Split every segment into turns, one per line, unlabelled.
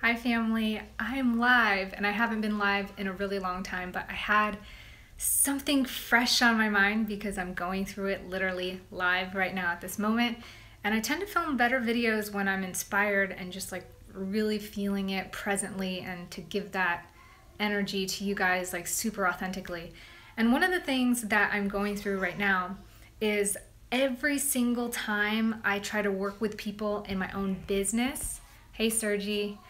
Hi family, I'm live and I haven't been live in a really long time, but I had something fresh on my mind because I'm going through it literally live right now at this moment. And I tend to film better videos when I'm inspired and just like really feeling it presently and to give that energy to you guys like super authentically. And one of the things that I'm going through right now is every single time I try to work with people in my own business. Hey Sergi.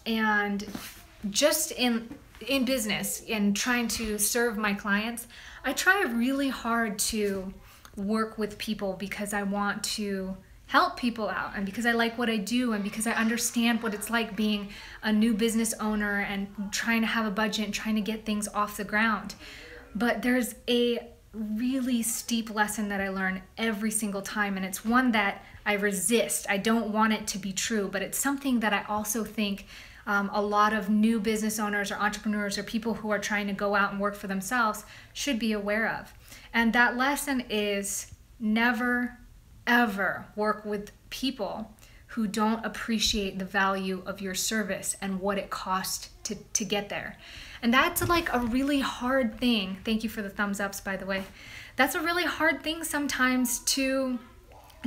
And just in business and trying to serve my clients, I try really hard to work with people because I want to help people out and because I like what I do and because I understand what it's like being a new business owner and trying to have a budget and trying to get things off the ground. But there's a really steep lesson that I learn every single time, and it's one that I resist. I don't want it to be true, but it's something that I also think a lot of new business owners or entrepreneurs or people who are trying to go out and work for themselves should be aware of. And that lesson is never, ever work with people who don't appreciate the value of your service and what it costs to get there. And that's like a really hard thing. Thank you for the thumbs ups, by the way. That's a really hard thing sometimes to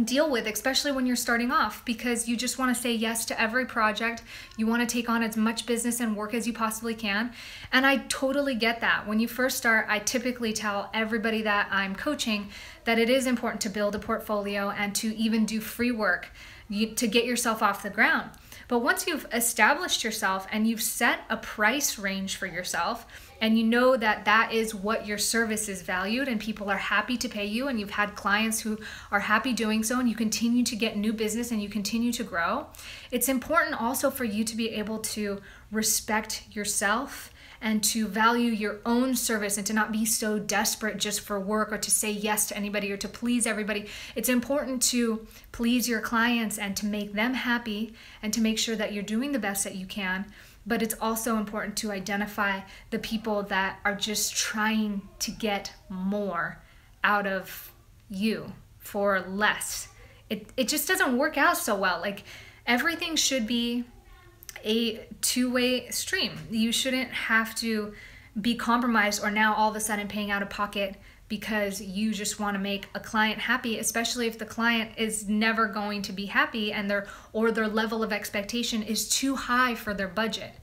deal with, especially when you're starting off, because you just want to say yes to every project. You want to take on as much business and work as you possibly can. And I totally get that. When you first start, I typically tell everybody that I'm coaching that it is important to build a portfolio and to even do free work to get yourself off the ground. But once you've established yourself and you've set a price range for yourself and you know that that is what your service is valued and people are happy to pay you and you've had clients who are happy doing so and you continue to get new business and you continue to grow, it's important also for you to be able to respect yourself and to value your own service and to not be so desperate just for work or to say yes to anybody or to please everybody. It's important to please your clients and to make them happy and to make sure that you're doing the best that you can. But it's also important to identify the people that are just trying to get more out of you for less. It just doesn't work out so well. Like everything should be a two-way stream. You shouldn't have to be compromised or now all of a sudden paying out of pocket because you just want to make a client happy, especially if the client is never going to be happy and their level of expectation is too high for their budget.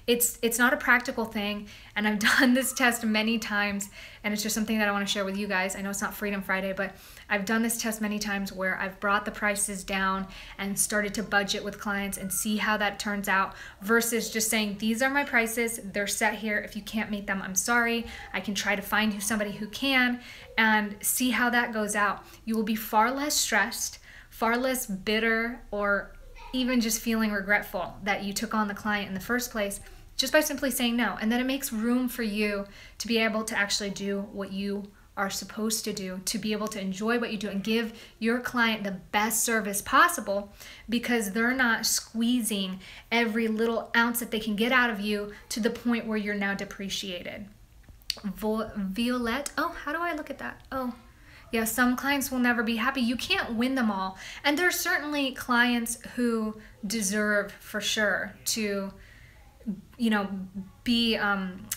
It's not a practical thing, and I've done this test many times, and it's just something that I want to share with you guys. I know it's not Freedom Friday, but I've done this test many times where I've brought the prices down and started to budget with clients and see how that turns out versus just saying, these are my prices, they're set here. If you can't meet them, I'm sorry. I can try to find you somebody who can and see how that goes out. You will be far less stressed, far less bitter, or even just feeling regretful that you took on the client in the first place just by simply saying no. And then it makes room for you to be able to actually do what you are supposed to do, to be able to enjoy what you do and give your client the best service possible because they're not squeezing every little ounce that they can get out of you to the point where you're now depreciated. Violette, oh, how do I look at that? Oh, yeah, some clients will never be happy. You can't win them all. And there's certainly clients who deserve for sure to, be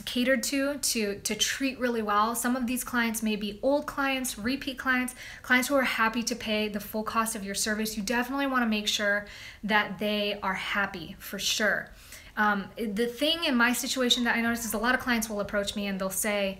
catered to treat really well. Some of these clients may be old clients, repeat clients, clients who are happy to pay the full cost of your service. You definitely want to make sure that they are happy for sure. The thing in my situation that I notice is a lot of clients will approach me and they'll say,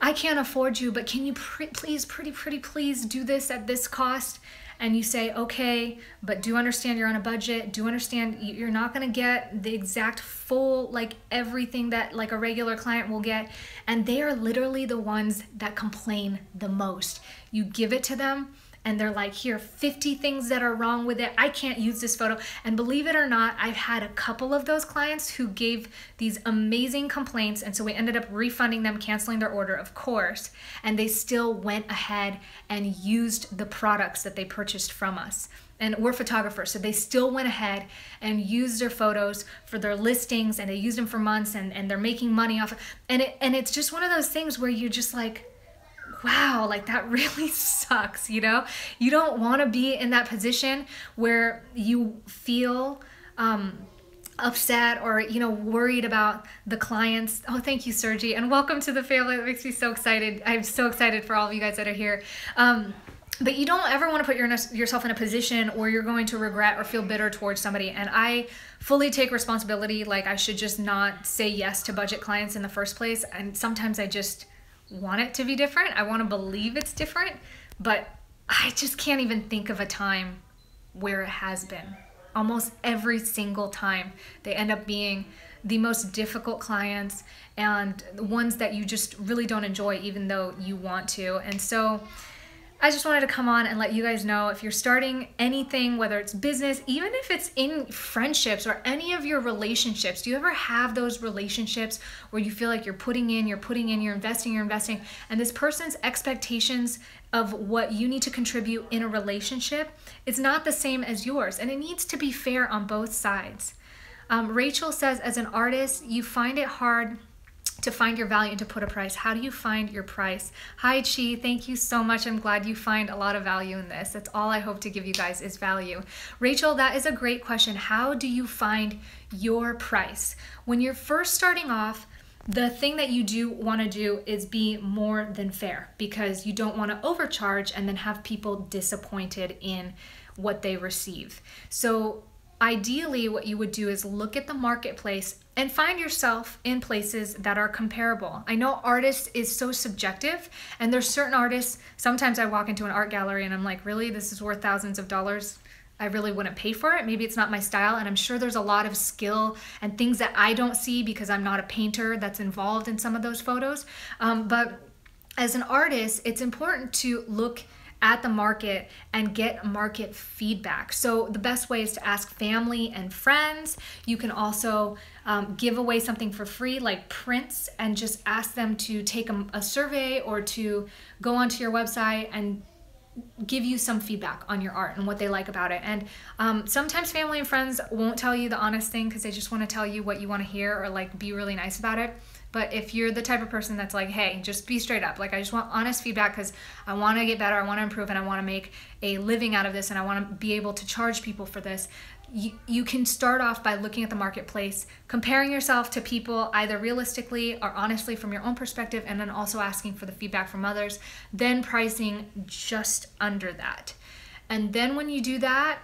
I can't afford you, but can you please, please do this at this cost? And you say, okay, but do understand you're on a budget. Do understand you're not gonna get the exact full, like everything that like a regular client will get. And they are literally the ones that complain the most. You give it to them and they're like, here, 50 things that are wrong with it. I can't use this photo. And believe it or not, I've had a couple of those clients who gave these amazing complaints. And so we ended up refunding them, canceling their order, of course. And they still went ahead and used the products that they purchased from us. And we're photographers, so they still went ahead and used their photos for their listings, and they used them for months, and they're making money off of it. And it's just one of those things where you're just like, wow, like that really sucks, you know? You don't want to be in that position where you feel upset or worried about the clients. Oh, thank you, Sergi, and welcome to the family. That makes me so excited. I'm so excited for all of you guys that are here. But you don't ever want to put yourself in a position where you're going to regret or feel bitter towards somebody. And I fully take responsibility. Like, I should just not say yes to budget clients in the first place. And sometimes I just want it to be different. I want to believe it's different, but I just can't even think of a time where it has been. Almost every single time they end up being the most difficult clients and the ones that you just really don't enjoy, even though you want to. And so I just wanted to come on and let you guys know, if you're starting anything, whether it's business, even if it's in friendships or any of your relationships, do you ever have those relationships where you feel like you're putting in, you're investing, and this person's expectations of what you need to contribute in a relationship is not the same as yours, and it needs to be fair on both sides. Rachel says, as an artist, you find it hard to find your value and to put a price. How do you find your price? Hi, Chi. Thank you so much. I'm glad you find a lot of value in this. That's all I hope to give you guys is value. Rachel, that is a great question. How do you find your price? When you're first starting off, the thing that you do want to do is be more than fair, because you don't want to overcharge and then have people disappointed in what they receive. So ideally, what you would do is look at the marketplace and find yourself in places that are comparable. I know artists is so subjective, and there's certain artists, sometimes I walk into an art gallery and I'm like, really, this is worth thousands of dollars? I really wouldn't pay for it. Maybe it's not my style, and I'm sure there's a lot of skill and things that I don't see because I'm not a painter that's involved in some of those photos. But as an artist, it's important to look at the market and get market feedback. So the best way is to ask family and friends. You can also give away something for free, like prints, and just ask them to take a survey or to go onto your website and give you some feedback on your art and what they like about it. And sometimes family and friends won't tell you the honest thing because they just want to tell you what you want to hear or like be really nice about it. But if you're the type of person that's like, hey, just be straight up, like I just want honest feedback because I want to get better, I want to improve, and I want to make a living out of this, and I want to be able to charge people for this, you can start off by looking at the marketplace, comparing yourself to people either realistically or honestly from your own perspective, and then also asking for the feedback from others, then pricing just under that. And then when you do that,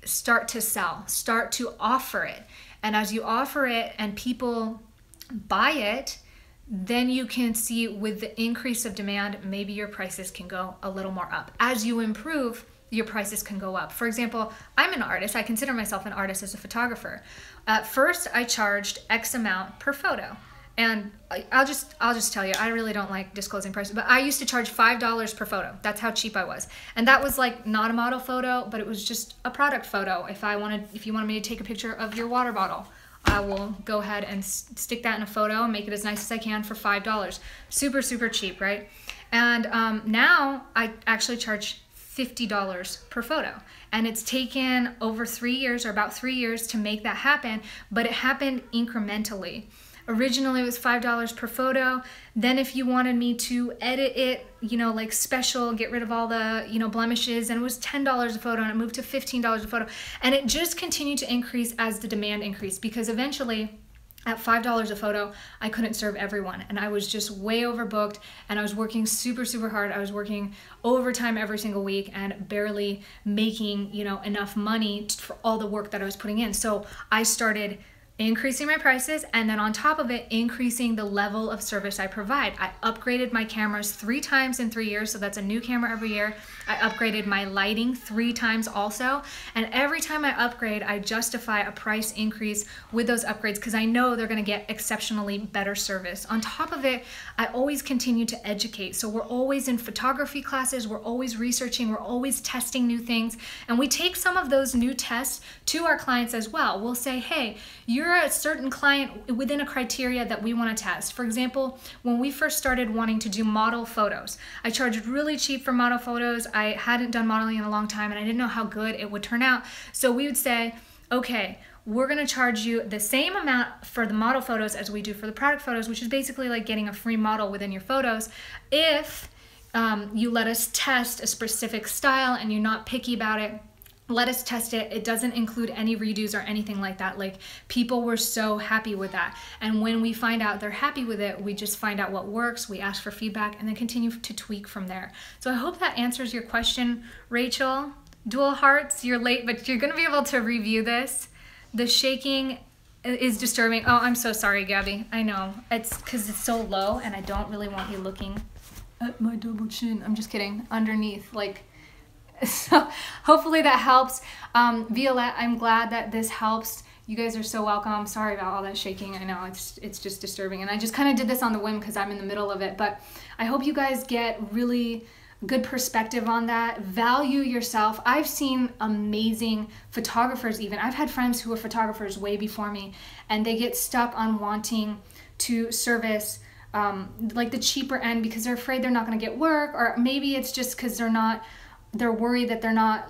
start to sell, start to offer it. And as you offer it and people buy it, then you can see with the increase of demand, maybe your prices can go a little more up. As you improve, your prices can go up. For example, I'm an artist. I consider myself an artist as a photographer. At first, I charged X amount per photo. And I'll just tell you, I really don't like disclosing prices, but I used to charge $5 per photo. That's how cheap I was. And that was like not a model photo, but it was just a product photo. If you wanted me to take a picture of your water bottle, I will go ahead and stick that in a photo and make it as nice as I can for $5. Super, super cheap, right? And now I actually charge $50 per photo. And it's taken over 3 years, or about 3 years, to make that happen, but it happened incrementally. Originally it was $5 per photo. Then if you wanted me to edit it, like special, get rid of all the, blemishes, and it was $10 a photo, and it moved to $15 a photo. And it just continued to increase as the demand increased, because eventually at $5 a photo, I couldn't serve everyone, and I was just way overbooked, and I was working super, super hard. I was working overtime every single week and barely making, enough money for all the work that I was putting in. So I started increasing my prices, and then on top of it, increasing the level of service I provide. I upgraded my cameras 3 times in 3 years, so that's a new camera every year. I upgraded my lighting 3 times also, and every time I upgrade, I justify a price increase with those upgrades because I know they're gonna get exceptionally better service. On top of it, I always continue to educate. So we're always in photography classes, we're always researching, we're always testing new things, and we take some of those new tests to our clients as well. We'll say, hey, you're a certain client within a criteria that we want to test. For example, when we first started wanting to do model photos, I charged really cheap for model photos. I hadn't done modeling in a long time, and I didn't know how good it would turn out. So we would say, okay, we're going to charge you the same amount for the model photos as we do for the product photos, which is basically like getting a free model within your photos, if you let us test a specific style and you're not picky about it. let us test it. It doesn't include any redos or anything like that. Like, people were so happy with that. And when we find out they're happy with it, we just find out what works, we ask for feedback, and then continue to tweak from there. So I hope that answers your question, Rachel. Dual hearts, you're late, but you're gonna be able to review this. The shaking is disturbing. Oh, I'm so sorry, Gabby. I know, it's because it's so low and I don't really want you looking at my double chin. I'm just kidding, underneath, like, so hopefully that helps. Violette, I'm glad that this helps. You guys are so welcome. I'm sorry about all that shaking. I know it's just disturbing. And I just kind of did this on the whim because I'm in the middle of it. But I hope you guys get really good perspective on that. Value yourself. I've seen amazing photographers even. I've had friends who were photographers way before me, and they get stuck on wanting to service like the cheaper end because they're afraid they're not going to get work, or maybe it's just because they're worried that they're not,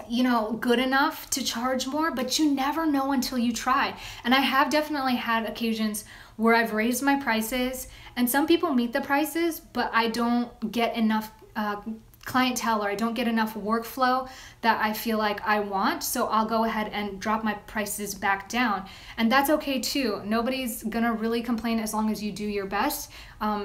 you know, good enough to charge more, but you never know until you try. And I have definitely had occasions where I've raised my prices, and some people meet the prices, but I don't get enough clientele, or I don't get enough workflow that I feel like I want, so I'll go ahead and drop my prices back down. And that's okay too. Nobody's gonna really complain as long as you do your best.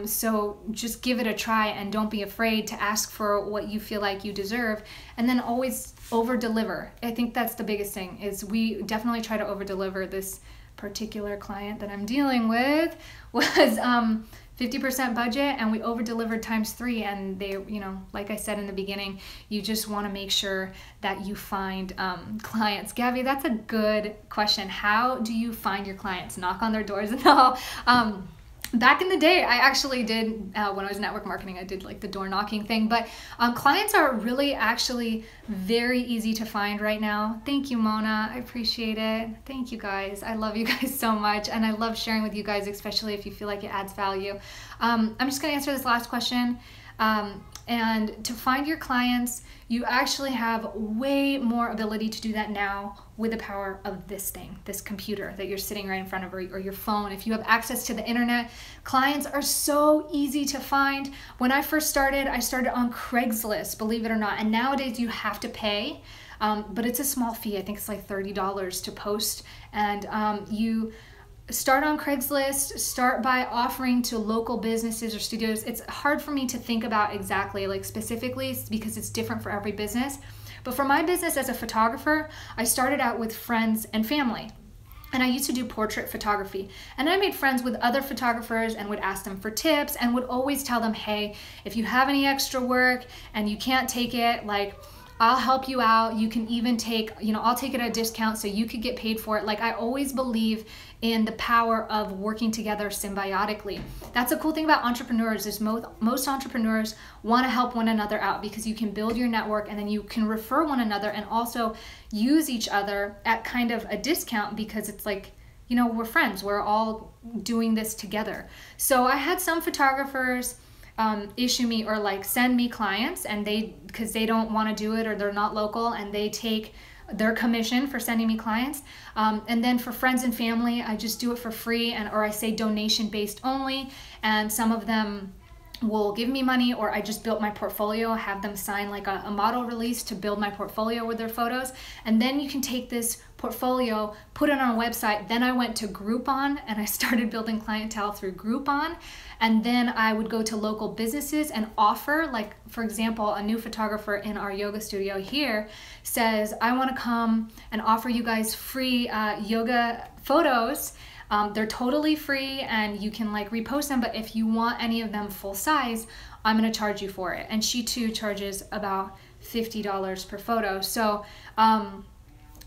So just give it a try and don't be afraid to ask for what you feel like you deserve, and then always over deliver. I think that's the biggest thing, is we definitely try to over deliver. This particular client that I'm dealing with was 50% budget, and we over delivered ×3. And they, you know, like I said in the beginning, you just want to make sure that you find clients. Gabby, that's a good question. How do you find your clients? Knock on their doors? No. Back in the day, I actually did, when I was network marketing, I did like the door knocking thing, but clients are really actually very easy to find right now. Thank you, Mona. I appreciate it. Thank you guys. I love you guys so much, and I love sharing with you guys, especially if you feel like it adds value. I'm just gonna answer this last question. And to find your clients, you actually have way more ability to do that now with the power of this thing, this computer that you're sitting right in front of, or your phone. If you have access to the internet, clients are so easy to find. When I first started, I started on Craigslist, believe it or not. And nowadays you have to pay, but it's a small fee. I think it's like $30 to post. And you start on Craigslist, start by offering to local businesses or studios. It's hard for me to think about exactly, like specifically, because it's different for every business. But for my business as a photographer, I started out with friends and family. And I used to do portrait photography. And I made friends with other photographers and would ask them for tips, and would always tell them, hey, if you have any extra work and you can't take it, like, I'll help you out. You can even take, you know, I'll take it at a discount so you could get paid for it. Like, I always believe in the power of working together symbiotically. That's a cool thing about entrepreneurs, is most entrepreneurs want to help one another out, because you can build your network and then you can refer one another and also use each other at kind of a discount, because it's like, you know, we're friends. We're all doing this together. So I had some photographers issue me, or like send me clients, and because they don't want to do it or they're not local, and they take their commission for sending me clients. And then for friends and family, I just do it for free, or I say donation based only, and some of them will give me money, or I just built my portfolio, have them sign like a model release to build my portfolio with their photos. And then you can take this portfolio, put it on a website. Then I went to Groupon, and I started building clientele through Groupon. And then I would go to local businesses and offer, like, for example, a new photographer in our yoga studio here says, I want to come and offer you guys free yoga photos. They're totally free, and you can like repost them, but if you want any of them full size, I'm going to charge you for it. And she too charges about $50 per photo. So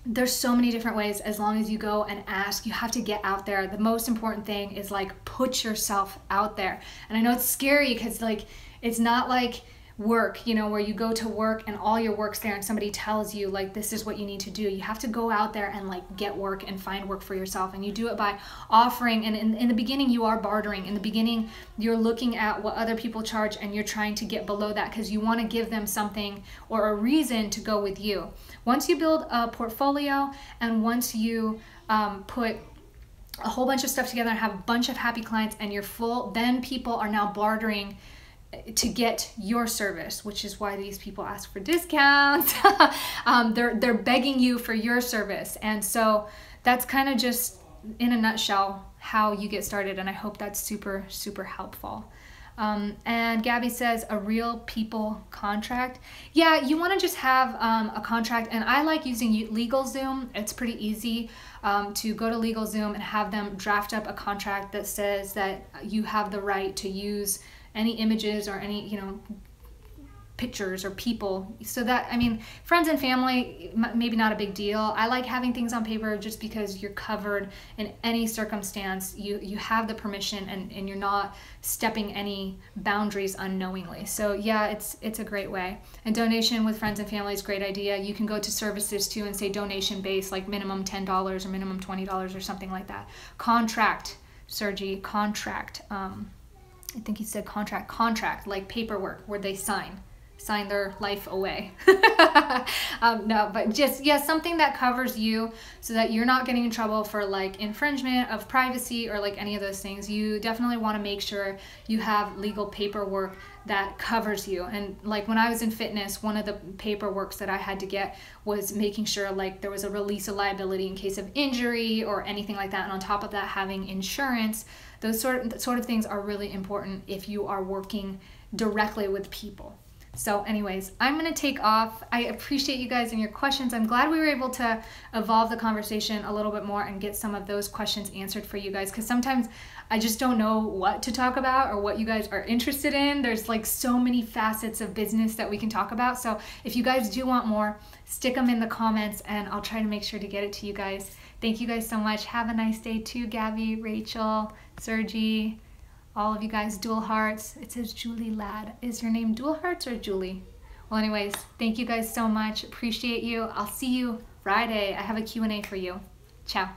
there's so many different ways, as long as you go and ask. You have to get out there. The most important thing is like, put yourself out there. And I know it's scary, because like, it's not like work, you know, where you go to work and all your work's there and somebody tells you like, this is what you need to do. You have to go out there and like get work and find work for yourself. And you do it by offering. And in the beginning, you are bartering. In the beginning, you're looking at what other people charge, and you're trying to get below that, because you want to give them something or a reason to go with you. Once you build a portfolio, and once you put a whole bunch of stuff together and have a bunch of happy clients, and you're full, then people are now bartering to get your service, which is why these people ask for discounts. They're begging you for your service. And so that's kind of just in a nutshell how you get started. And I hope that's super, super helpful. And Gabby says a real people contract. Yeah, you want to just have a contract. And I like using LegalZoom. It's pretty easy to go to LegalZoom and have them draft up a contract that says that you have the right to use any images or any, you know, pictures or people. So that, I mean, friends and family, maybe not a big deal. I like having things on paper just because you're covered in any circumstance. You have the permission and you're not stepping any boundaries unknowingly. So yeah, it's a great way. And donation with friends and family is a great idea. You can go to services too and say donation based, like minimum $10 or minimum $20 or something like that. Contract, Sergi, contract. I think he said contract, like paperwork where they sign their life away. No, but just, yeah, something that covers you so that you're not getting in trouble for like infringement of privacy or like any of those things. You definitely want to make sure you have legal paperwork that covers you. And like when I was in fitness, one of the paperworks that I had to get was making sure like there was a release of liability in case of injury or anything like that. And on top of that, having insurance. Those sort of things are really important if you are working directly with people. So anyways, I'm going to take off. I appreciate you guys and your questions. I'm glad we were able to evolve the conversation a little bit more and get some of those questions answered for you guys, because sometimes I just don't know what to talk about or what you guys are interested in. There's like so many facets of business that we can talk about. So if you guys do want more, stick them in the comments and I'll try to make sure to get it to you guys. Thank you guys so much. Have a nice day too, Gabby, Rachel, Sergi, all of you guys. Dual Hearts. It says Julie Ladd. Is your name Dual Hearts or Julie? Well, anyways, thank you guys so much. Appreciate you. I'll see you Friday. I have a Q&A for you. Ciao.